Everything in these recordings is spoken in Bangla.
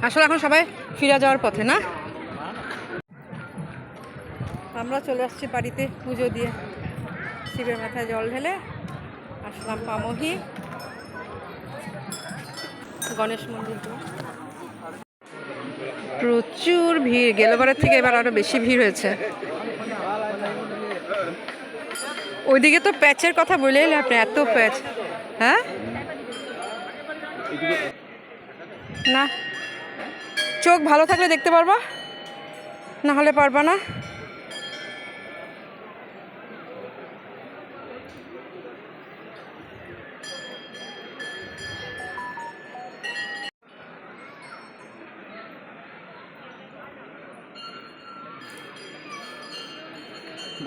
আসলে এখন সবাই ফিরে যাওয়ার পথে না, আমরা চলে আসছি বাড়িতে পুজো দিয়ে, শিবের মাথায় জল ঢেলে আসলাম পামহি গণেশ মন্দির। প্রচুর ভিড়, গেলবারের থেকে এবার আরো বেশি ভিড় হয়েছে। ওইদিকে তো প্যাচের কথা বলেই আপনি, এত প্যাচ। হ্যাঁ না, চোখ ভালো থাকলে দেখতে পারবা, না হলে পারবা না।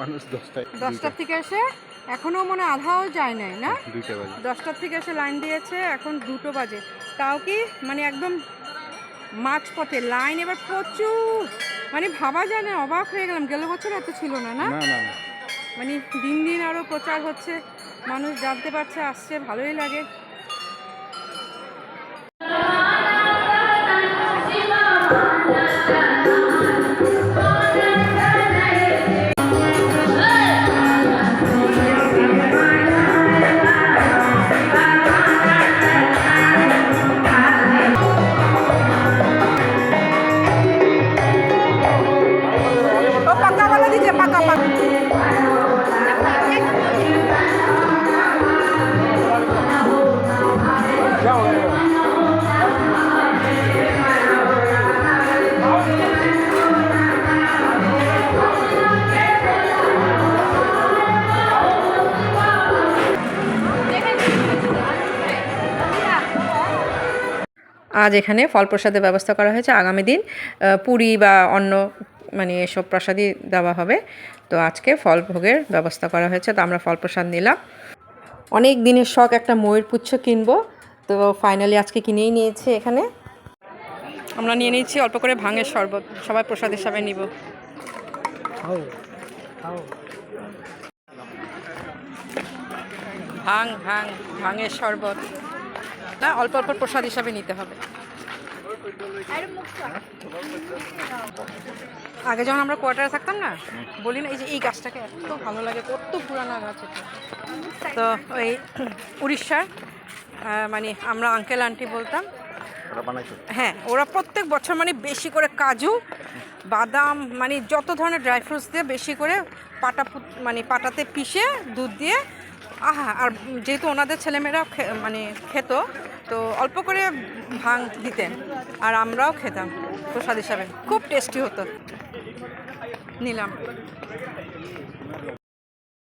মানুষ 10টার থেকে এসে এখনো মনে আধাও যায় নাই না, 10টার থেকে এসে লাইন দিয়েছে, এখন 2টো বাজে। তাও কি মানে একদম মাঝপথে লাইন, এবার প্রচুর, মানে ভাবা যায় না, অবাক হয়ে গেলাম। গেল বছর এত ছিল না না, মানে দিন দিন আরও প্রচার হচ্ছে, মানুষ জানতে পারছে, আসছে, ভালোই লাগে। আজ এখানে ফল প্রসাদের ব্যবস্থা করা হয়েছে, আগামী দিন পুরি বা অন্য মানে এসব প্রসাদই দেওয়া হবে। তো আজকে ফল ভোগের ব্যবস্থা করা হয়েছে, তো আমরা ফল প্রসাদ নিলাম। অনেক দিনের শখ একটা ময়ূর পুচ্ছ কিনবো, তো ফাইনালি আজকে কিনেই নিয়েছি। এখানে আমরা নিয়ে নিয়েছি অল্প করে ভাঙের শরবত, সবাই প্রসাদ হিসাবে নিব। ভাঙের শরবত না, অল্প অল্প প্রসাদ হিসাবে নিতে হবে। আগে যখন আমরা কোয়ার্টারে থাকতাম না, বলি না, এই যে এই গাছটাকে এত ভালো লাগে, কত পুরানো গাছ এটা। তো ওই উড়িষ্যার মানে আমরা আঙ্কেল আন্টি বলতাম, হ্যাঁ, ওরা প্রত্যেক বছর মানে বেশি করে কাজু বাদাম মানে যত ধরনের ড্রাই ফ্রুটস দিয়ে বেশি করে মানে পাটাতে পিষে দুধ দিয়ে, আর যেহেতু ওনাদের ছেলেমেয়েরাও মানে খেত, তো অল্প করে ভাং দিতেন আর আমরাও খেতাম প্রসাদ হিসাবে, খুব টেস্টি হতো। নিলাম।